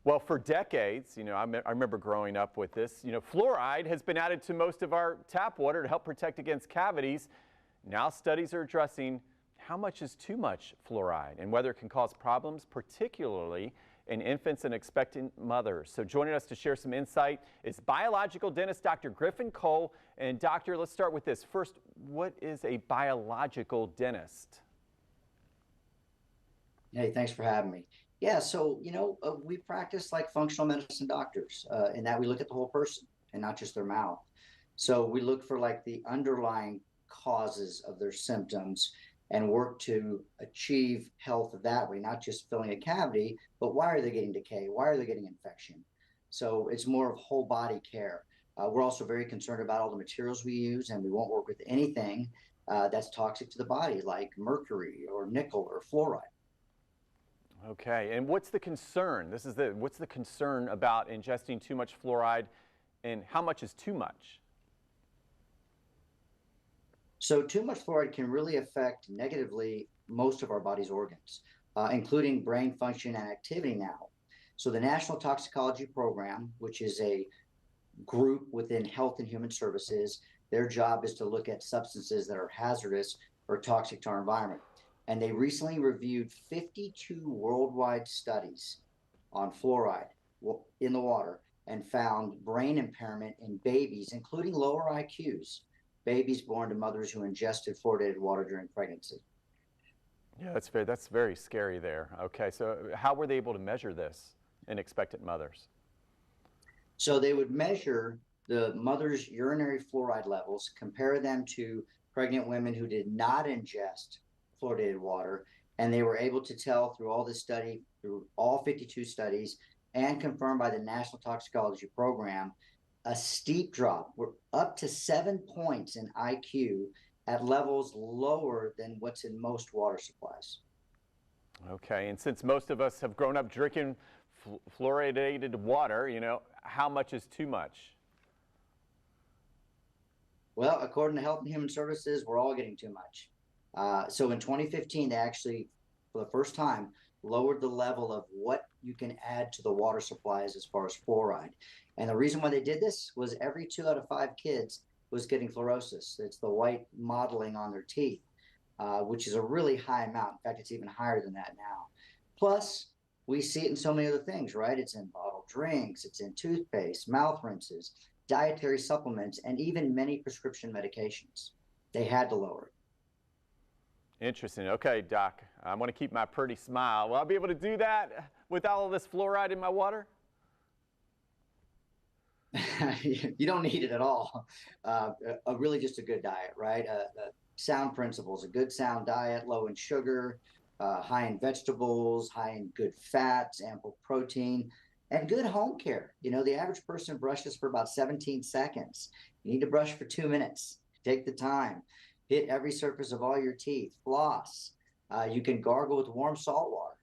Well, for decades, I remember growing up with this, fluoride has been added to most of our tap water to help protect against cavities. Now studies are addressing how much is too much fluoride and whether it can cause problems, particularly in infants and expectant mothers. So joining us to share some insight is biological dentist Dr. Griffin Cole. And doctor, let's start with this. First, what is a biological dentist? Hey, thanks for having me. Yeah, so we practice like functional medicine doctors, in that we look at the whole person and not just their mouth. So we look for like the underlying causes of their symptoms and work to achieve health that way, not just filling a cavity, but why are they getting decay? Why are they getting infection? So it's more of whole body care. We're also very concerned about all the materials we use, and we won't work with anything that's toxic to the body, like mercury or nickel or fluoride. Okay, and what's the concern? What's the concern about ingesting too much fluoride, and how much is too much? So too much fluoride can really affect negatively most of our body's organs, including brain function and activity now. So the National Toxicology Program, which is a group within Health and Human Services, their job is to look at substances that are hazardous or toxic to our environment. And they recently reviewed 52 worldwide studies on fluoride in the water and found brain impairment in babies, including lower IQs, babies born to mothers who ingested fluoridated water during pregnancy. Yeah, that's very scary there. Okay, so how were they able to measure this in expectant mothers? So they would measure the mother's urinary fluoride levels, compare them to pregnant women who did not ingest fluoridated water, and they were able to tell through all this study, through all 52 studies, and confirmed by the National Toxicology Program, a steep drop. We're up to 7 points in IQ at levels lower than what's in most water supplies. Okay, and since most of us have grown up drinking fluoridated water, how much is too much? Well, according to Health and Human Services, we're all getting too much. So in 2015, they actually, for the first time, lowered the level of what you can add to the water supplies as far as fluoride. And the reason why they did this was every 2 out of 5 kids was getting fluorosis. It's the white mottling on their teeth, which is a really high amount. In fact, it's even higher than that now. Plus, we see it in so many other things, right? It's in bottled drinks, it's in toothpaste, mouth rinses, dietary supplements, and even many prescription medications. They had to lower it. Interesting. Okay, Doc, I want to keep my pretty smile. Will I be able to do that with all of this fluoride in my water? You don't need it at all. Really just a good diet, right? Sound principles, a good sound diet, low in sugar, high in vegetables, high in good fats, ample protein, and good home care. The average person brushes for about 17 seconds. You need to brush for 2 minutes. Take the time. Hit every surface of all your teeth. Floss. You can gargle with warm salt water.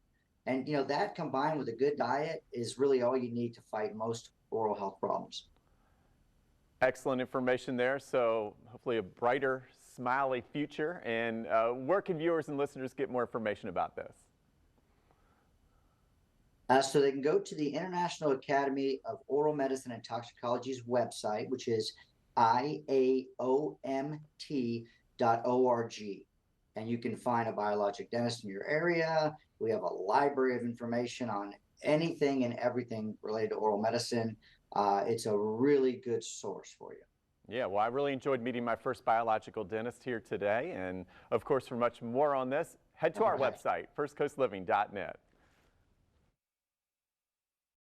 And, that combined with a good diet is really all you need to fight most oral health problems. Excellent information there. So hopefully a brighter, smiley future. And where can viewers and listeners get more information about this? So they can go to the International Academy of Oral Medicine and Toxicology's website, which is IAOMT.org. And you can find a biologic dentist in your area. We have a library of information on anything and everything related to oral medicine. It's a really good source for you. Yeah, well, I really enjoyed meeting my first biological dentist here today. And of course, for much more on this, head to our website, firstcoastliving.net.